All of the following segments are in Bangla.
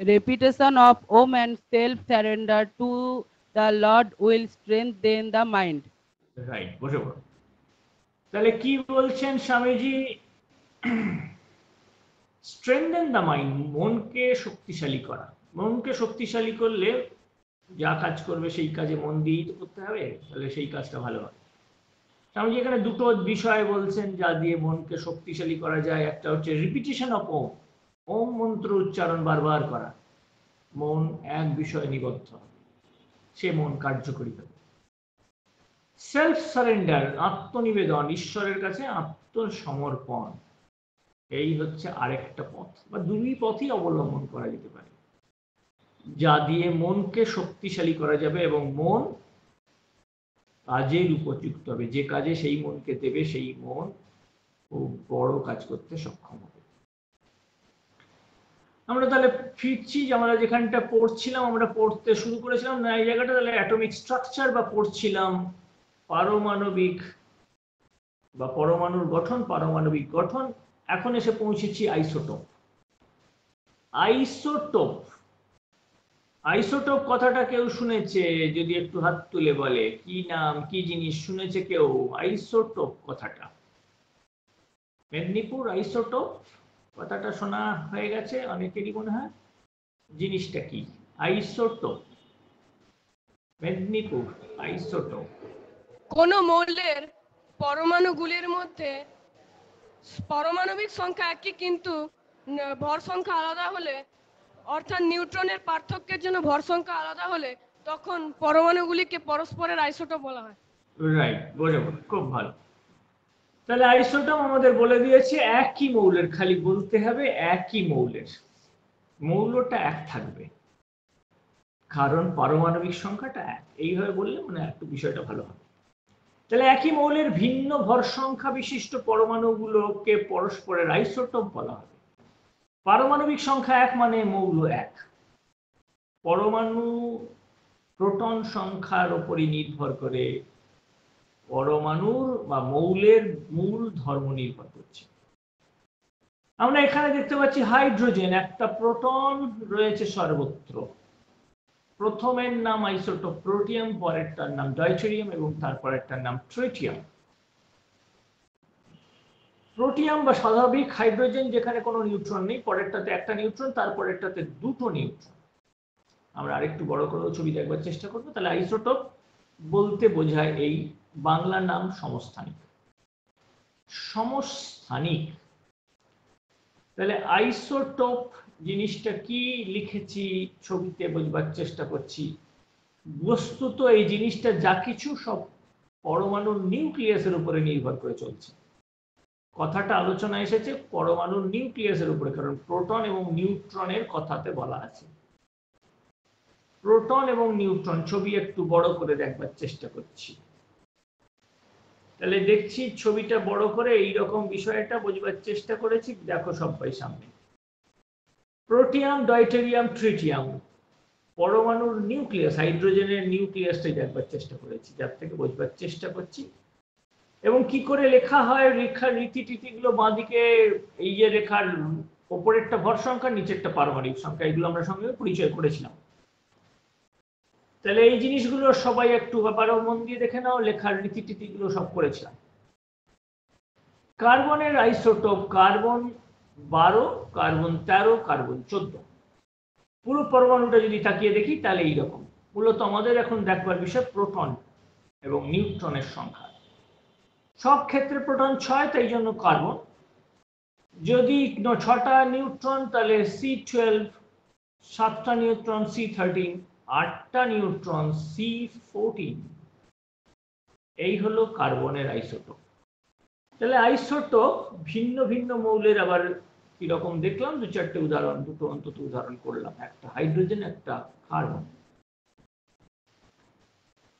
Repetition of Om and self-surrender to the Lord will strengthen the mind. Right, বসে পড়ো। তাহলে কি বলছেন স্বামীজি? স্ট্রেংথেন দ্য মাইন্ড, মনকে শক্তিশালী করা। মনকে শক্তিশালী করলে যা কাজ করবে সেই কাজে মন দিয়েই তো করতে হবে, তাহলে সেই কাজটা ভালো হবে। স্বামীজি এখানে দুটো বিষয় বলছেন যা দিয়ে মনকে শক্তিশালী করা যায়। একটা হচ্ছে রিপিটিশন অফ ওম, ওম মন্ত্র উচ্চারণ বারবার করা। মন এক বিষয়ে নিবদ্ধ হবে, সে মন কার্যকরী হবে। সেলফ সারেন্ডার, আত্মনিবেদন, ঈশ্বরের কাছে আত্মসমর্পণ, এই হচ্ছে আরেকটা পথ, বা দুই পথই অবলম্বন করা যেতে পারে, যা দিয়ে মনকে শক্তিশালী করা যাবে এবং মন কাজের উপযুক্ত হবে। যে কাজে সেই মনকে দেবে, সেই মন খুব বড় কাজ করতে সক্ষম হবে। আমরা তাহলে ফিরছি, আমরা যেখানটা পড়ছিলাম, আমরা পড়তে শুরু করেছিলাম না এই জায়গাটা, তাহলে অ্যাটমিক স্ট্রাকচার বা পড়ছিলাম পারমাণবিক বা পরমাণুর গঠন, পারমাণবিক গঠন। এখন এসে পৌঁছেছি আইসোটোপ। আইসোটোপ, আইসোটোপ কথাটা কেউ শুনেছে? যদি একটু হাত তুলে বলে কি নাম, কি জিনিস শুনেছে কেউ আইসোটোপ কথাটা? মেদিনীপুর আইসোটোপ কথাটা শোনা হয়ে গেছে অনেকেরই মনে হয়। জিনিসটা কি আইসোটোপ? মেদিনীপুর আইসোটোপ। কোন মৌলের পরমাণুগুলির মধ্যে পারমাণবিক সংখ্যা একই কিন্তু ভর সংখ্যা আলাদা হলে, অর্থাৎ নিউট্রনের পার্থক্যের জন্য ভর সংখ্যা আলাদা হলে, তখন পরমাণুগুলিকে পরস্পরের আইসোটোপ বলা হয়। রাইট, বোঝাবো, খুব ভালো। তাহলে আইসোটোপ আমাদের বলে দিয়েছে একই মৌলের, খালি বলতে হবে একই মৌলের, মৌলটা এক থাকবে কারণ পারমাণবিক সংখ্যাটা এক। এইভাবে বললে মানে একটু বিষয়টা ভালো হবে। তাহলে একই মৌলের ভিন্ন ভর সংখ্যা বিশিষ্ট পরমাণুগুলোকে পরস্পরের আইসোটোপ বলা হবে। পারমাণবিক সংখ্যা এক মানে মৌল এক। পরমাণু প্রোটন সংখ্যার উপরই নির্ভর করে পরমাণুর বা মৌলের মূল ধর্ম নির্ভর করছে। আমরা এখানে দেখতে পাচ্ছি হাইড্রোজেন, একটা প্রোটন রয়েছে সর্বত্র। প্রথমের নাম আইসোটোপ প্রোটিয়াম, পরেরটার নাম ডয়টেরিয়াম এবং তারপরেরটার নাম ট্রিটিয়াম। প্রোটিয়াম বা স্বাভাবিক হাইড্রোজেন, যেখানে কোনো নিউট্রন নেই, পরেরটাতে একটা নিউট্রন, তারপরেরটাতে দুটো নিউট্রন। আমরা আরেকটু বড় করে ছবি দেখবার চেষ্টা করবো। তাহলে আইসোটোপ বলতে বোঝায় এই, বাংলা নাম সমস্থানিক। সমস্থানিক, তাহলে আইসোটোপ জিনিসটা কি লিখেছি ছবিতে বোঝবার চেষ্টা করছি। বস্তুত এই জিনিসটা যা কিছু সব পরমাণুর নিউক্লিয়াসের উপরে নির্ভর করে চলছে। কথাটা আলোচনা এসেছে পরমাণুর নিউক্লিয়াসের উপরে, কারণ প্রোটন এবং নিউট্রনের কথাতে বলা আছে। প্রোটন এবং নিউট্রন, ছবি একটু বড় করে দেখবার চেষ্টা করছি। তাহলে দেখছি ছবিটা বড় করে এইরকম বিষয়টা বোঝবার চেষ্টা করেছি, দেখো সবাই সামনে। প্রোটিয়াম, ডয়টেরিয়াম, ট্রিটিয়াম, পরমাণুর নিউক্লিয়াস, হাইড্রোজেনের নিউক্লিয়াসটাই দেখবার চেষ্টা করেছি, যার থেকে বোঝবার চেষ্টা করছি। এবং কি করে লেখা হয়, রেখার রীতিটিগুলো বাঁদিকে, এই যে রেখার ওপরেরটা ভর সংখ্যা, নিচেরটা পারমাণবিক সংখ্যা, এগুলো আমরা সঙ্গে পরিচয় করেছিলাম। তাহলে এই জিনিসগুলো সবাই একটু আবারও মন দিয়ে দেখে নাও, লেখার রীতিটিগুলো সব করেছিলাম। কার্বনের আইসোটোপ, কার্বন 12, কার্বন 13, কার্বন 14। পুরো পরমাণুটা যদি তাকিয়ে দেখি তাহলে এইরকম। মূলত আমাদের এখন দেখবার বিষয় প্রোটন এবং নিউট্রনের সংখ্যা। সব ক্ষেত্রে প্রোটন 6, তাই জন্য কার্বন। যদি 6টা নিউট্রন তাহলে C12, 7টা neutron C13, 8টা neutron C14। এই হলো কার্বনের আইসোটোপ। তাহলে আইসোটোপ ভিন্ন ভিন্ন মৌলের আবার কিরকম দেখলাম, দু চারটে উদাহরণ, দুটো অন্তত উদাহরণ করলাম, একটা হাইড্রোজেন, একটা কার্বন।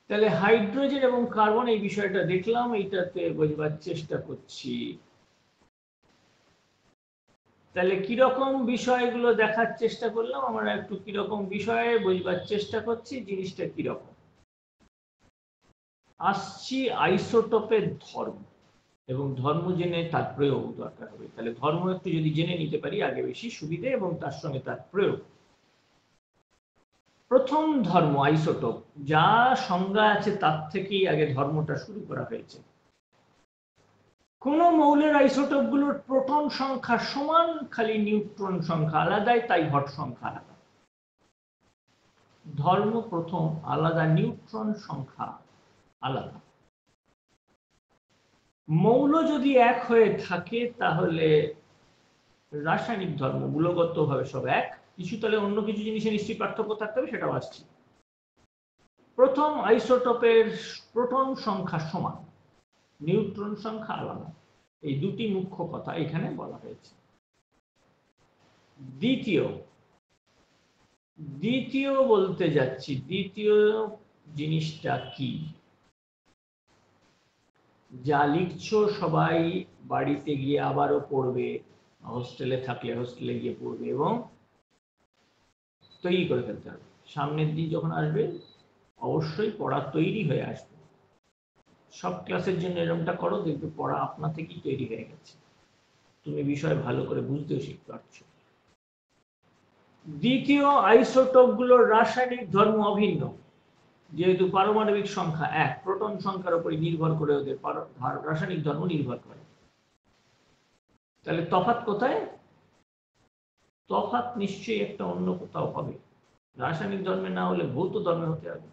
তাহলে হাইড্রোজেন এবং কার্বন এই বিষয়টা দেখলাম, এইটাতে বোঝবার চেষ্টা করছি। তাহলে কিরকম বিষয়গুলো দেখার চেষ্টা করলাম আমরা, একটু কিরকম বিষয়ে বোঝবার চেষ্টা করছি, জিনিসটা কিরকম। আসছি আইসোটোপের ধর্ম, এবং ধর্ম জেনে তার প্রয়োগ দরকার হবে। তাহলে ধর্ম একটু যদি জেনে নিতে পারি আগে বেশি সুবিধে, এবং তার সঙ্গে তার প্রয়োগ। প্রথম ধর্ম আইসোটোপ, যা সংজ্ঞা আছে তার থেকেই আগে ধর্মটা শুরু করা হয়েছে। কোন মৌলের আইসোটোপ গুলোর প্রোটন সংখ্যা সমান, খালি নিউট্রন সংখ্যা আলাদাই, তাই হট সংখ্যা আলাদা। ধর্ম প্রথম আলাদা, নিউট্রন সংখ্যা আলাদা। মৌল যদি এক হয়ে থাকে তাহলে রাসায়নিক ধর্ম মূলগতভাবে সব এক, কিছু তাহলে অন্য কিছু জিনিসে নিশ্চয়ই পার্থক্য থাকতে হবে, সেটাও আসছি। প্রথম আইসোটোপের প্রোটন সংখ্যা সমান, নিউট্রন সংখ্যা আলাদা, এই দুটি মুখ্য কথা এখানে বলা হয়েছে। দ্বিতীয় বলতে যাচ্ছি, দ্বিতীয় জিনিসটা কি? যা লিখছো সবাই বাড়িতে গিয়ে আবারও পড়বে, হোস্টেলে থাকলে হোস্টেলে গিয়ে পড়বে এবং তৈরি করে ফেলতে হবে। সামনের দিন যখন আসবে অবশ্যই পড়া তৈরি হয়ে আসবে। সব ক্লাসের জন্য এরকমটা করো, দেখবে পড়া আপনা থেকেই তৈরি হয়ে গেছে, তুমি বিষয় ভালো করে বুঝতেও শিখতে পারছো। দ্বিতীয় আইসোটোপ গুলোর রাসায়নিক ধর্ম অভিন্ন, যেহেতু পারমাণবিক সংখ্যা এক, প্রোটন সংখ্যার উপর নির্ভর করে ওদের রাসায়নিক ধর্ম নির্ভর করে। তাহলে তফাৎ কোথায়? তফাৎ নিশ্চয়ই একটা অন্য কোথাও হবে, রাসায়নিক ধর্মে না হলে ভৌত ধর্মে হতে হবে।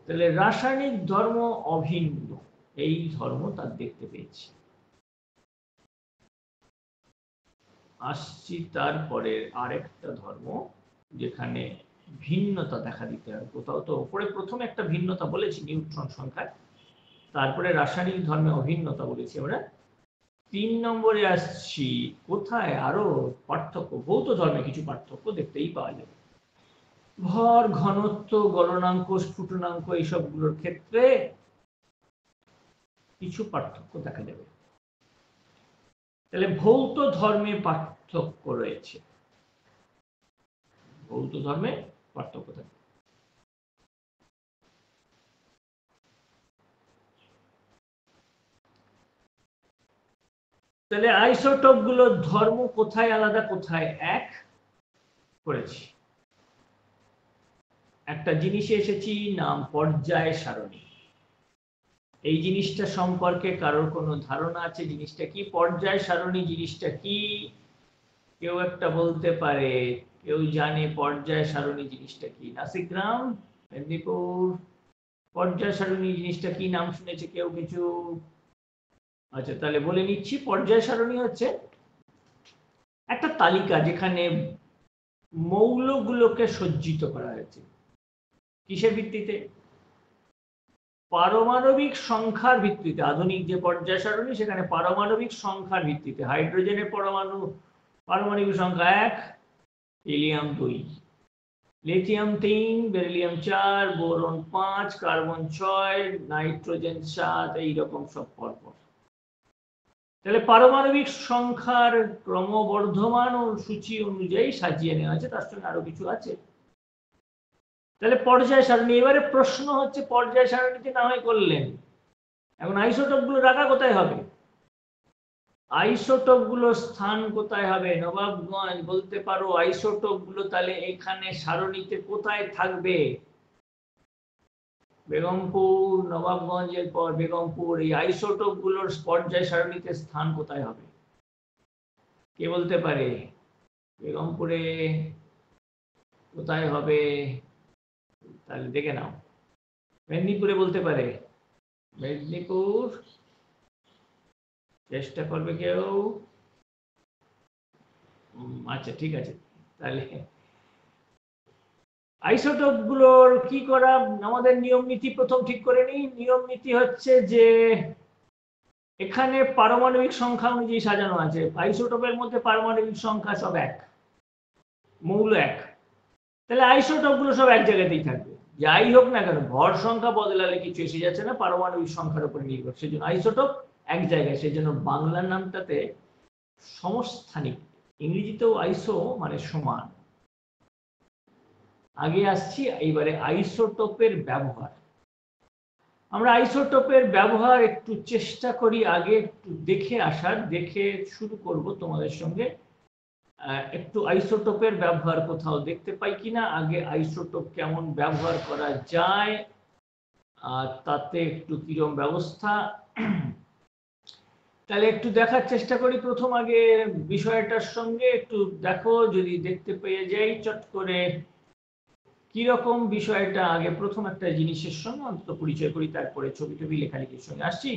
তাহলে রাসায়নিক ধর্ম অভিন্ন, এই ধর্ম তার দেখতে পেয়েছি। আসছি তারপরে আরেকটা ধর্ম যেখানে ভিন্নতা দেখা দিতে হবে কোথাও। তো উপরে প্রথমে একটা ভিন্নতা বলেছি নিউট্রন সংখ্যা, তারপরে রাসায়নিক ধর্মে অভিন্নতা বলেছি আমরা। 3 নম্বরে আসছি কোথায় আরো পার্থক্য, ভৌত ধর্মে কিছু পার্থক্য দেখতেই পাওয়া যাবে। ভর, ঘনত্ব, গলনাঙ্ক, স্ফুটনাঙ্ক এইসবগুলোর ক্ষেত্রে কিছু পার্থক্য দেখা যাবে। তাহলে ভৌত ধর্মে পার্থক্য রয়েছে, ভৌত ধর্মে পার্থক্য থাকে। তাহলে আইসোটোপ গুলোর ধর্ম কোথায় আলাদা কোথায় এক করেছি। একটা জিনিসে এসেছি নাম পর্যায় সারণী। এই জিনিসটা সম্পর্কে কারোর কোনো ধারণা আছে? জিনিসটা কি পর্যায় সারণী? জিনিসটা কি কেউ একটা বলতে পারে? কেউ জানে পর্যায় সারণী জিনিসটা কি? নাসিগ্রাম, মেদিনীপুর, পর্যায় সারণী জিনিসটা কি নাম শুনেছে কেউ কিছু? আচ্ছা, তাহলে বলে নিচ্ছি। পর্যায় সারণী হচ্ছে একটা তালিকা যেখানে মৌলগুলোকে সজ্জিত করা হয়েছে। কিসের ভিত্তিতে? পারমাণবিক সংখ্যার ভিত্তিতে। আধুনিক যে পর্যায় সারণী সেখানে পারমাণবিক সংখ্যার ভিত্তিতে। হাইড্রোজেনের পারমাণবিক সংখ্যা 1, helium 2, lithium 3, beryllium 4, boron 5, carbon 6, nitrogen 7, এইরকম সব পরপর। তাহলে পারমাণবিক সংখ্যার ক্রমবর্ধমান ও সূচি অনুযায়ী সাজিয়ে নেওয়া আছে, তার সঙ্গে আরো কিছু আছে। তাহলে পর্যায় সারণী। এবারে প্রশ্ন হচ্ছে পর্যায় সারণীতে না হয় করলেন, এখন আইসোটোপ গুলো রাখা কোথায় হবে? আইসোটোপ গুলোর স্থান কোথায় হবে? নবাবগঞ্জ বলতে পারো। আইসোটোপ গুলো তাহলে এখানে সারণীতে কোথায় থাকবে? বেগমপুর, নবাবগঞ্জের পর বেগমপুর। এই আইসোটোপ গুলোর পর্যায় সারণীতে স্থান কোথায় হবে? কে বলতে পারে? বেগমপুরে কোথায় হবে? তাহলে দেখে নাও। মেদিনীপুরে বলতে পারে? মেদিনীপুর, চেষ্টা করবে কেউ? আচ্ছা, ঠিক আছে। তাহলে আইসোটোপ গুলোর কি করা, আমাদের নিয়ম নীতি প্রথম ঠিক করে নিই। নিয়ম নীতি হচ্ছে যে এখানে পারমাণবিক সংখ্যা অনুযায়ী সাজানো আছে। আইসোটোপের মধ্যে পারমাণবিক সংখ্যা সব এক, মৌল এক। তাহলে আইসোটোপ গুলো সব এক জায়গাতেই থাকবে, যাই হোক না কেন। ভর সংখ্যা বদলালে কিছু এসে যাচ্ছে না, পারমাণবিক সংখ্যার উপর নির্ভর। সেই জন্য আইসোটোপ এক জায়গায়। সেই জন্য বাংলা নামটাতে সমস্থানিক, ইংরেজিতেও আইসো মানে সমান। আগে আসছি এইবারে আইসোটোপের ব্যবহার। আমরা আইসোটোপের ব্যবহার একটু চেষ্টা করি আগে একটু দেখে আসার। দেখে শুরু করব তোমাদের সঙ্গে। একটু আইসোটোপের ব্যবহার কোথাও দেখতে পাই কিনা, আগে আইসোটোপ কেমন ব্যবহার করা যায় আর তাতে একটু কিরম ব্যবস্থা, তাহলে একটু দেখার চেষ্টা করি। প্রথম আগে বিষয়টার সঙ্গে একটু দেখো, যদি দেখতে পেয়ে যাই চট করে কিরকম বিষয়টা, আগে প্রথম একটা জিনিসের সঙ্গে অন্তত পরিচয় করি, তারপরে ছবি টবি লেখালেখির সঙ্গে আসছি।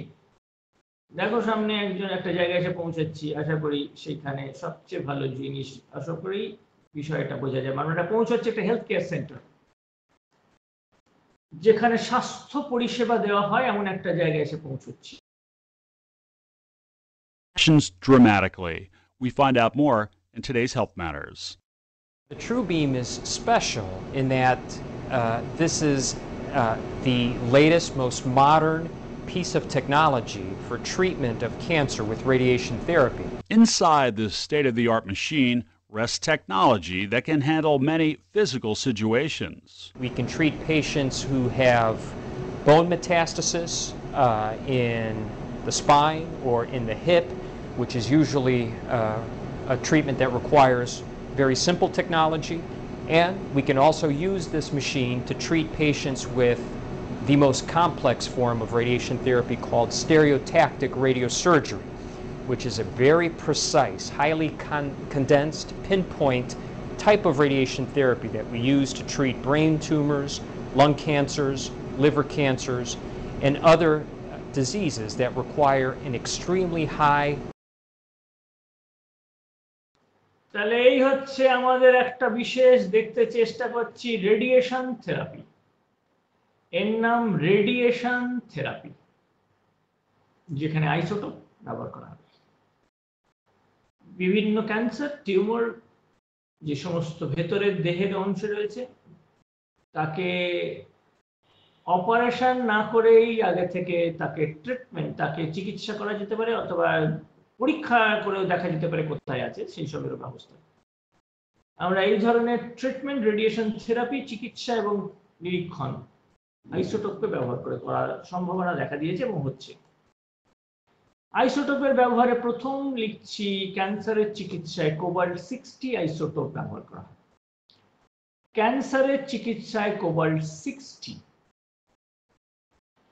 দেখো সামনে একজন একটা জায়গায় এসে পৌঁছাচ্ছি, আশা করি সেইখানে সবচেয়ে ভালো জিনিস আশা করি বিষয়টা বোঝা যায়। মানে এটা পৌঁছাচ্ছে একটা হেলথ কেয়ার সেন্টার, যেখানে স্বাস্থ্য পরিষেবা দেওয়া হয় এমন একটা জায়গায় এসে পৌঁছাচ্ছি। Dramatically. We find out more in today's Health Matters. The TrueBeam is special in that this is the latest, most modern piece of technology for treatment of cancer with radiation therapy. Inside this state-of-the-art machine rests technology that can handle many physical situations. We can treat patients who have bone metastasis in the spine or in the hip, which is usually a treatment that requires very simple technology. And we can also use this machine to treat patients with the most complex form of radiation therapy called stereotactic radiosurgery, which is a very precise, highly condensed, pinpoint type of radiation therapy that we use to treat brain tumors, lung cancers, liver cancers, and other diseases that require an extremely high. তাহলে এই হচ্ছে আমাদের একটা বিশেষ দেখতে চেষ্টা করছি রেডিয়েশন থেরাপি। এর নাম রেডিয়েশন থেরাপি, যেখানে আইসোটোপ ব্যবহার করা হবে। বিভিন্ন ক্যান্সার, টিউমার, যে সমস্ত ভেতরের দেহের অংশ রয়েছে, তাকে অপারেশন না করেই আগে থেকে তাকে ট্রিটমেন্ট, তাকে চিকিৎসা করা যেতে পারে, অথবা পরীক্ষা করেও দেখা যেতে পারে কোথায় আছে, সেই সবের ব্যবস্থা। আমরা এই ধরনের ট্রিটমেন্ট, রেডিয়েশন থেরাপি, চিকিৎসা এবং নিরীক্ষণ আইসোটোপকে ব্যবহার করে করার সম্ভাবনা দেখা দিয়েছে এবং হচ্ছে। আইসোটোপের ব্যবহারে প্রথম লিখছি, ক্যান্সারের চিকিৎসায় কোবাল্ট-60 আইসোটোপ ব্যবহার করা হয়। ক্যান্সারের চিকিৎসায় কোবাল্ট-60।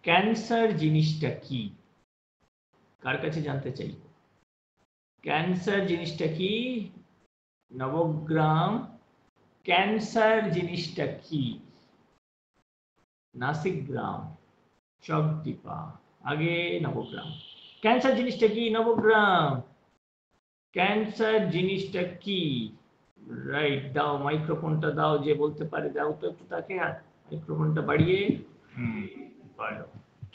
ক্যান্সার জিনিসটা কি, কার কাছে জানতে চাই? ক্যান্সার জিনিসটা কি? নবগ্রাম। ক্যান্সার জিনিসটা কি? নাসিকগ্রাম, চকদীপা। আগে নবগ্রাম। ক্যান্সার জিনিসটা কি? নবগ্রাম। ক্যান্সার জিনিসটা কি? রাইট, দাও মাইক্রোফোনটা দাও, যে বলতে পারে দাও তো একটু তাকে, মাইক্রোফোনটা বাড়িয়ে। বলো।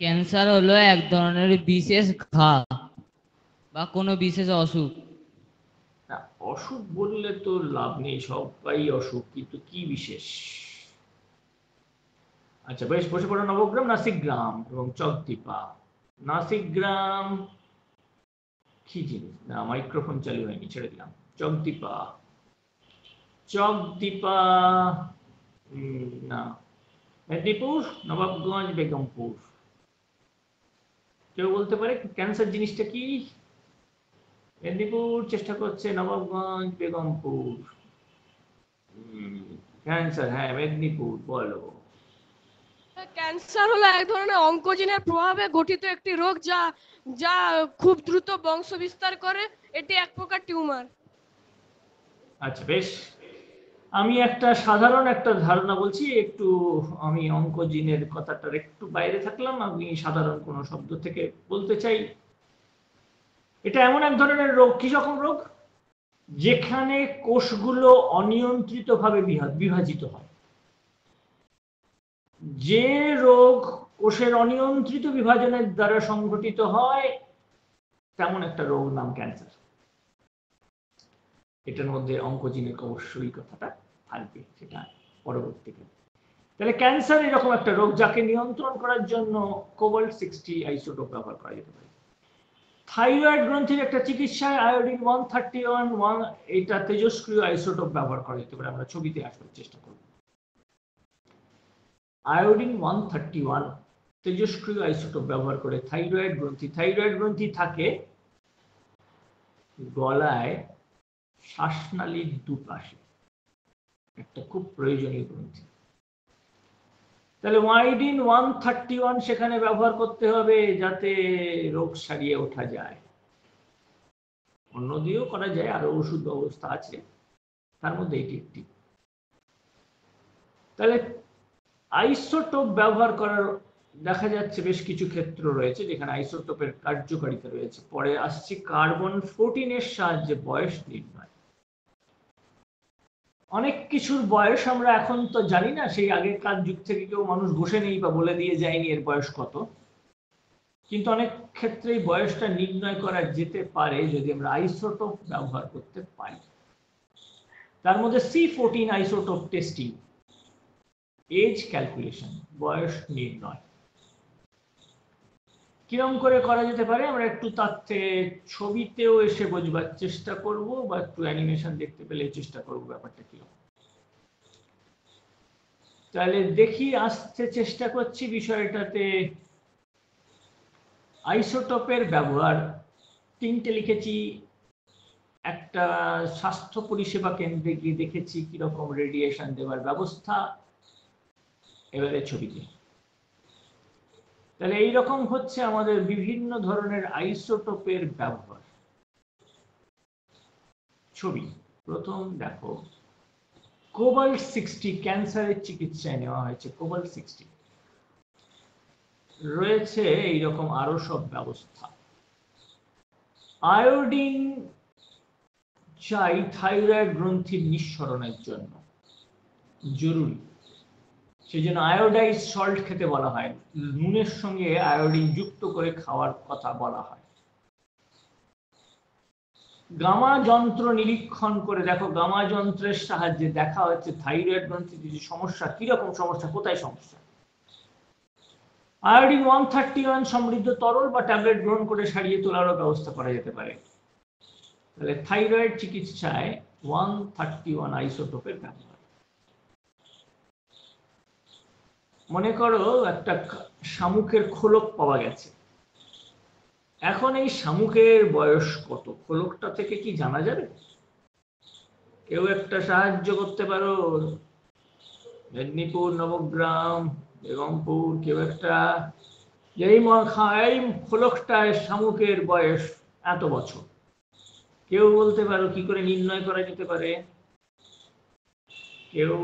ক্যান্সার হলো এক ধরনের বিশেষ ঘা বা কোনো বিশেষ অসুখ। না, অসুখ বললে তো লাভ নেই, সবাই অসুখ, কিন্তু কি বিশেষ? আচ্ছা বেশ, বসে পড়ো। নবগ্রাম, নাসিকগ্রাম এবং চকদীপা। নাসিকগ্রাম কি জিনিস? না, মাইক্রোফোন চালু হয়নি, ছেড়ে দিলাম। চকদীপা, চকদীপা না, মেদিনীপুর, নবাবগঞ্জ, বেগমপুর। কেউ বলতে পারে ক্যান্সার জিনিসটা কি? মেদিনীপুর চেষ্টা করছে, নবাবগঞ্জ, বেগমপুর। ক্যান্সার, হ্যাঁ মেদিনীপুর, বলো। ক্যান্সার হলো এক ধরনের অঙ্কোজিনের প্রভাবে গঠিত একটি রোগ যা যা খুব দ্রুত বংশ বিস্তার করে। এটি এক প্রকার টিউমার। আচ্ছা বেশ, আমি একটা সাধারণ একটা ধারণা বলছি, একটু আমি অঙ্কোজিনের কথাটার একটু বাইরে থাকলাম, আমি সাধারণ কোনো শব্দ থেকে বলতে চাই। এটা এমন এক ধরনের রোগ, কি রকম রোগ? যেখানে কোষগুলো অনিয়ন্ত্রিতভাবে বিভাজিত হয়। যে রোগ কোষের অনিয়ন্ত্রিত বিভাজনের দ্বারা সংঘটিত হয়, তেমন একটা রোগ নাম ক্যান্সার। এটার মধ্যে অঙ্কোজিনের অবশ্যই কথাটা থাকবে, সেটা পরবর্তীকালে। তাহলে ক্যান্সার এরকম একটা রোগ যাকে নিয়ন্ত্রণ করার জন্য কোবাল্ট-60 আইসোটোপ ব্যবহার করা যেতে পারে। থাইরয়েড গ্রন্থির একটা চিকিৎসায় আয়োডিন 131, এটা তেজস্ক্রিয় আইসোটোপ ব্যবহার করা যেতে পারে। আমরা ছবিতে আসার চেষ্টা করব। আয়োডিন 131 তেজস্ক্রিয় আইসোটোপ ব্যবহার করে থাইরয়েড গ্রন্থি থাকে গলায়, শ্বাসনালীর দুপাশে একটা খুব প্রয়োজনীয় গ্রন্থি। তাহলে ওয়াইডিন 131 সেখানে ব্যবহার করতে হবে যাতে রোগ সারিয়ে ওঠা যায়। অন্য দিয়েও করা যায়, আরো ওষুধ ব্যবস্থা আছে, তার মধ্যে এটি একটি। তাহলে আইসোটোপ ব্যবহার করার দেখা যাচ্ছে বেশ কিছু ক্ষেত্র রয়েছে যেখানে আইসোটোপের কার্যকারিতা রয়েছে। পরে আসছি কার্বন 14 এর সাহায্যে বয়স নির্ণয়। অনেক কিছুর বয়স আমরা এখন তো জানি না, সেই আগেকার যুগ থেকে কেউ মানুষ বসে নেই বা বলে দিয়ে যায়নি এর বয়স কত, কিন্তু অনেক ক্ষেত্রেই বয়সটা নির্ণয় করা যেতে পারে যদি আমরা আইসোটোপ ব্যবহার করতে পারি। তার মধ্যে C14 isotope testing, age calculation, বয়স নির্ণয় কিরকম করে করা যেতে পারে আমরা একটু তার থেকে ছবিতেও এসে বোঝবার চেষ্টা করব বা একটু অ্যানিমেশন দেখতে পেলে চেষ্টা করব ব্যাপারটা কিরকম। তাহলে দেখি, আসতে চেষ্টা করছি বিষয়টাতে। আইসোটোপের ব্যবহার তিনটে লিখেছি। একটা স্বাস্থ্য পরিষেবা কেন্দ্রে গিয়ে দেখেছি কিরকম রেডিয়েশন দেওয়ার ব্যবস্থা, এবারে ছবিতে। তাহলে এইরকম হচ্ছে আমাদের বিভিন্ন ধরনের আইসোটোপের ব্যবহার। ছবি প্রথম দেখো, কোবাল্ট 60 ক্যান্সারের চিকিৎসায় নেওয়া হয়েছে। কোবাল্ট 60 রয়েছে এইরকম আরো সব ব্যবস্থা। আয়োডিন চাই থাইরয়েড গ্রন্থির নিঃসরণের জন্য, জরুরি। সেই জন্য আয়োডাইজ সল্ট খেতে বলা হয়, নুনের সঙ্গে আয়োডিন যুক্ত করে খাওয়ার কথা বলা হয়। গামা যন্ত্র নিরীক্ষণ করে দেখো, গামা যন্ত্রের সাহায্যে দেখা হচ্ছে থাইরয়েড গ্রন্থির যে সমস্যা, কিরকম সমস্যা, কোথায় সমস্যা। আয়োডিন 131 সমৃদ্ধ তরল বা ট্যাবলেট গ্রহণ করে সারিয়ে তোলারও ব্যবস্থা করা যেতে পারে। তাহলে থাইরয়েড চিকিৎসায় 131 আইসোটোপের ব্যবহার। মনে করো একটা শামুকের খোলক পাওয়া গেছে, এখন এই শামুকের বয়স কত, খোলকটা থেকে কি জানা যাবে? কেউ একটা সাহায্য করতে পারো? মেদিনীপুর, নবগ্রাম, বেগমপুর, কেউ একটা, এই খোলকটায় শামুকের বয়স এত বছর, কেউ বলতে পারো কি করে নির্ণয় করা যেতে পারে? কেউ?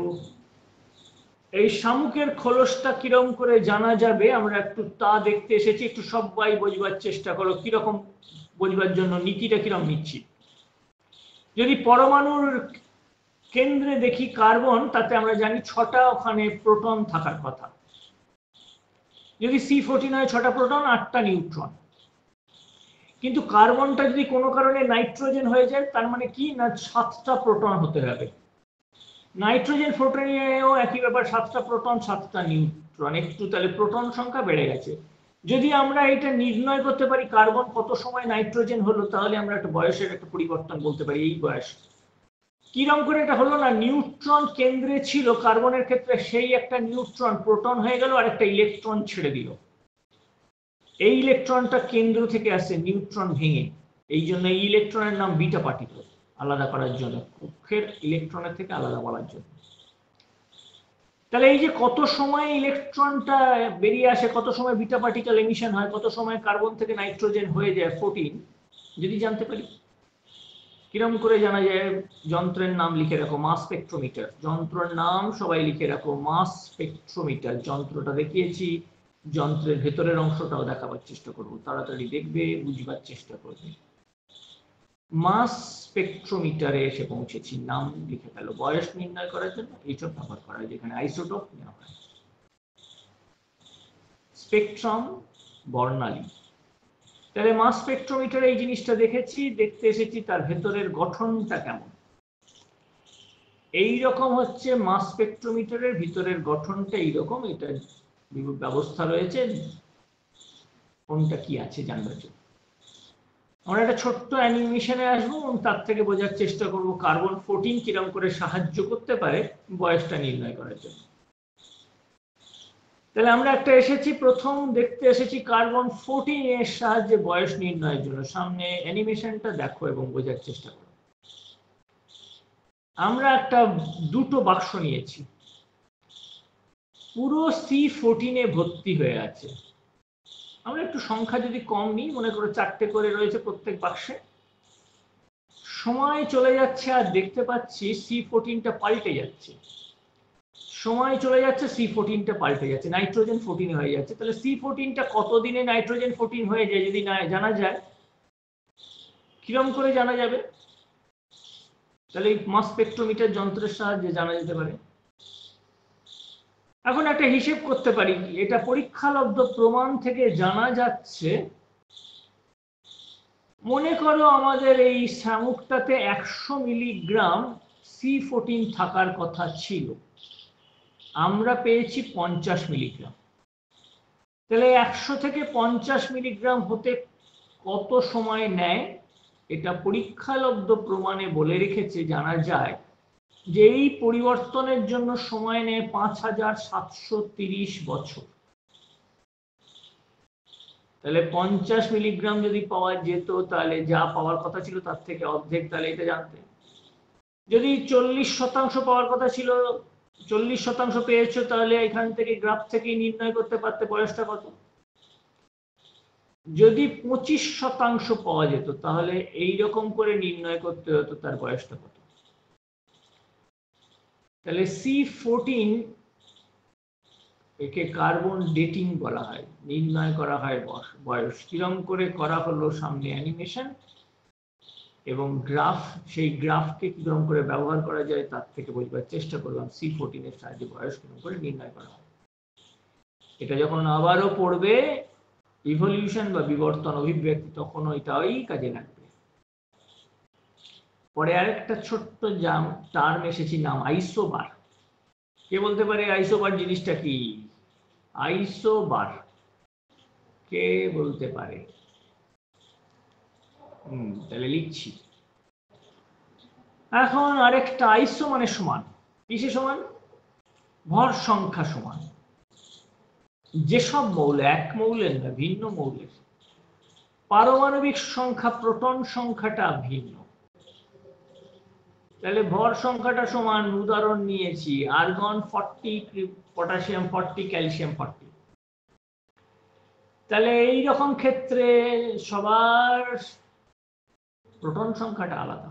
এই শামুকের খোলসটা কিরকম করে জানা যাবে আমরা একটু তা দেখতে এসেছি। একটু সবাই বোঝবার চেষ্টা করো কিরকম বোঝবার জন্য নীতিটা কিরকম নিচ্ছি। যদি পরমাণুর কেন্দ্রে দেখি কার্বন, তাতে আমরা জানি 6টা ওখানে প্রোটন থাকার কথা। যদি C14 হয় 6টা প্রোটন 8টা নিউট্রন। কিন্তু কার্বনটা যদি কোনো কারণে নাইট্রোজেন হয়ে যায়, তার মানে কি না 7টা প্রোটন হতে হবে। নাইট্রোজেন প্রোটনেও একই ব্যাপার, 7টা প্রোটন 7টা নিউট্রন, একটু তাহলে প্রোটন সংখ্যা বেড়ে গেছে। যদি আমরা এটা নির্ণয় করতে পারি কার্বন কত সময় নাইট্রোজেন হলো, তাহলে আমরা একটা বয়সের একটা পরিবর্তন বলতে পারি, এই বয়স। কিরম করে এটা হলো না, নিউট্রন কেন্দ্রে ছিল কার্বনের ক্ষেত্রে, সেই একটা নিউট্রন প্রোটন হয়ে গেল আর একটা ইলেকট্রন ছেড়ে দিল। এই ইলেকট্রনটা কেন্দ্র থেকে আসে নিউট্রন ভেঙে, এই জন্য এই ইলেকট্রনের নাম বিটা পার্টিকেল, আলাদা করার জন্য, কক্ষের ইলেকট্রনের থেকে আলাদা বলার জন্য। তাহলে এই যে কত সময় ইলেকট্রনটা বেরিয়ে আসে, কত সময় বিটা পার্টিকেল এমিশন হয়, কত সময় কার্বন থেকে নাইট্রোজেন হয়ে যায় 14, যদি জানতে পারি কিরম করে জানা যায়? যন্ত্রের নাম লিখে রাখো, মাস স্পেকট্রোমিটার। যন্ত্রের নাম সবাই লিখে রাখো, মাস স্পেকট্রোমিটার। যন্ত্রটা দেখিয়েছি, যন্ত্রের ভেতরের অংশটাও দেখাবার চেষ্টা করব, তাড়াতাড়ি দেখবে, বুঝবার চেষ্টা করবে। মাস স্পেকট্রোমিটারে এসে পৌঁছেছি, নাম লিখে ফেলো। বয়স নির্ণয় করার জন্য এইসব ব্যবহার করা হয়, যেখানে আইসোটোপ নেওয়া হয়। স্পেকট্রাম, বর্ণালী। তাহলে মাস স্পেকট্রোমিটারে এই জিনিসটা দেখেছি, দেখতে এসেছি তার ভেতরের গঠনটা কেমন। এইরকম হচ্ছে মাস স্পেকট্রোমিটারের ভিতরের গঠনটা, এইরকম। এটা ব্যবস্থা রয়েছে কোনটা কি আছে জানবার জন্য। আমরা একটা ছোট্ট অ্যানিমেশনে আসবো এবং তার থেকে বোঝার চেষ্টা করব কার্বন 14 কিরকম করে সাহায্য করতে পারে বয়সটা নির্ণয় করার জন্য। তাহলে আমরা একটা এসেছি, প্রথম দেখতে এসেছি কার্বন 14 এর সাহায্যে বয়স নির্ণয়ের জন্য। সামনে অ্যানিমেশনটা দেখো এবং বোঝার চেষ্টা করো। আমরা একটা দুটো বাক্স নিয়েছি, পুরো C14 ভর্তি হয়ে আছে। আমরা একটু সংখ্যা যদি কম নিই, মনে করো 4টে করে রয়েছে প্রত্যেক বাক্সে। সময় চলে যাচ্ছে আর দেখতে পাচ্ছি C14টা পাল্টে যাচ্ছে, সময় চলে যাচ্ছে C14টা পাল্টে যাচ্ছে, নাইট্রোজেন 14 হয়ে যাচ্ছে। তাহলে C14টা কতদিনে নাইট্রোজেন 14 হয়ে যায় যদি না জানা যায়, কিরম করে জানা যাবে? তাহলে এই মাস স্পেকট্রোমিটার যন্ত্রের সাহায্যে জানা যেতে পারে। এখন একটা হিসেব করতে পারি, এটা পরীক্ষালব্ধ প্রমাণ থেকে জানা যাচ্ছে। মনে করো আমাদের এই শামুকটাতে 100 মিলিগ্রাম C14 থাকার কথা ছিল, আমরা পেয়েছি 50 মিলিগ্রাম। তাহলে 100 থেকে 50 মিলিগ্রাম হতে কত সময় নেয়? এটা পরীক্ষালব্ধ প্রমাণে বলে রেখেছে, জানা যায় যে এই পরিবর্তনের জন্য সময় নেয় 5730 বছর। তাহলে 50 মিলিগ্রাম যদি পাওয়া যেত, তাহলে যা পাওয়ার কথা ছিল তার থেকে অর্ধেক, তাহলে এটা জানতে। যদি 40% পাওয়ার কথা ছিল, 40% পেয়েছো, তাহলে এখান থেকে গ্রাফ থেকে নির্ণয় করতে পারতে বয়সটা কত। যদি 25% পাওয়া যেত, তাহলে এই রকম করে নির্ণয় করতে হতো তার বয়সটা কত। তাহলে C14 একে কার্বন ডেটিং বলা হয়, নির্ণয় করা হয় বয়স। কিরম করে করা হলো, সামনে অ্যানিমেশন এবং গ্রাফ, সেই গ্রাফকে কিরম করে ব্যবহার করা যায় তার থেকে বোঝবার চেষ্টা করলাম। C14 এর সাহায্যে বয়স কিরম করে নির্ণয় করা হয়। এটা যখন আবারও পড়বে ইভলিউশন বা বিবর্তন অভিব্যক্তি, তখনও এটাই কাজে লাগবে। পরে আরেকটা ছোট্ট টার্ম এসেছি, নাম আইসোবার। কে বলতে পারে আইসোবার জিনিসটা কি? আইসোবার কে বলতে পারে? তাহলে লিখছি। এখন আরেকটা, আইসো মানে সমান, কিসে সমান? ভর সংখ্যা সমান। যেসব মৌল, এক মৌলের না ভিন্ন মৌলের, পারমাণবিক সংখ্যা, প্রোটন সংখ্যাটা ভিন্ন, তাহলে ভর সংখ্যাটা সমান। উদাহরণ নিয়েছি আর্গন 40, পটাশিয়াম 40, ক্যালসিয়াম 40। তাহলে এই রকম ক্ষেত্রে সবার প্রোটন সংখ্যাটা আলাদা,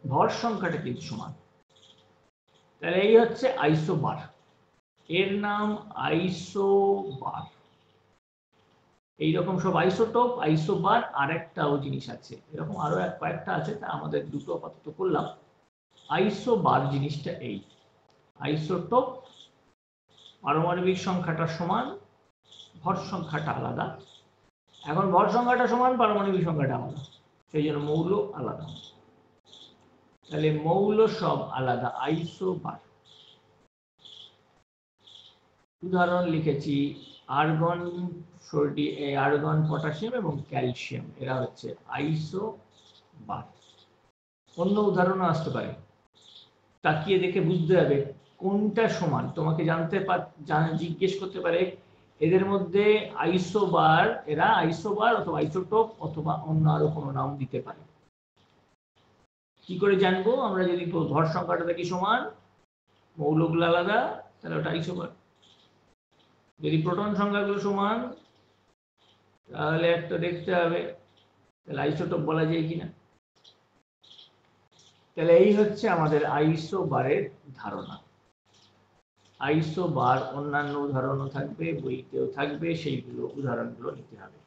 ভর সংখ্যাটা কিন্তু সমান। তাহলে এই হচ্ছে আইসোবার, এর নাম আইসোবার। এইরকম সব আইসোটোপ, আইসোবার, আরেকটাও জিনিস আছে, এরকম আরো কয়েকটা আছে, তা আমাদের দুটো আপাতত করলাম। আইসোবার জিনিসটা এই, আইসোটোপ পারমাণবিক সংখ্যাটা সমান, ভর সংখ্যাটা আলাদা। এখন ভর সংখ্যাটা সমান, পারমাণবিক সংখ্যাটা আলাদা, সেই জন্য মৌল আলাদা। তাহলে মৌল সব আলাদা, আইসোবার। উদাহরণ লিখেছি আর্গন, আর্গন, পটাশিয়াম এবং ক্যালসিয়াম, এরা হচ্ছে আইসোবার। অন্য উদাহরণও আসতে পারে, তাকিয়ে দেখে বুঝতে হবে কোনটা সমান। তোমাকে জিজ্ঞেস করতে পারে এদের মধ্যে আইসোবার, এরা আইসোবার অথবা আইসোটোপ অথবা অন্য আরো কোনো নাম দিতে পারে। কি করে জানবো? আমরা যদি ভর সংখ্যাটা দেখি সমান, মৌলগুলো আলাদা, তাহলে ওটা আইসোবার। যদি প্রোটন সংখ্যাগুলো সমান, তাহলে একটা দেখতে হবে তাহলে আইসোটোপ বলা যায় কিনা। তাহলে এই হচ্ছে আমাদের আইসোবারের ধারণা। আইসোবার অন্যান্য উদাহরণও থাকবে, বইতেও থাকবে, সেইগুলো উদাহরণগুলো নিতে হবে।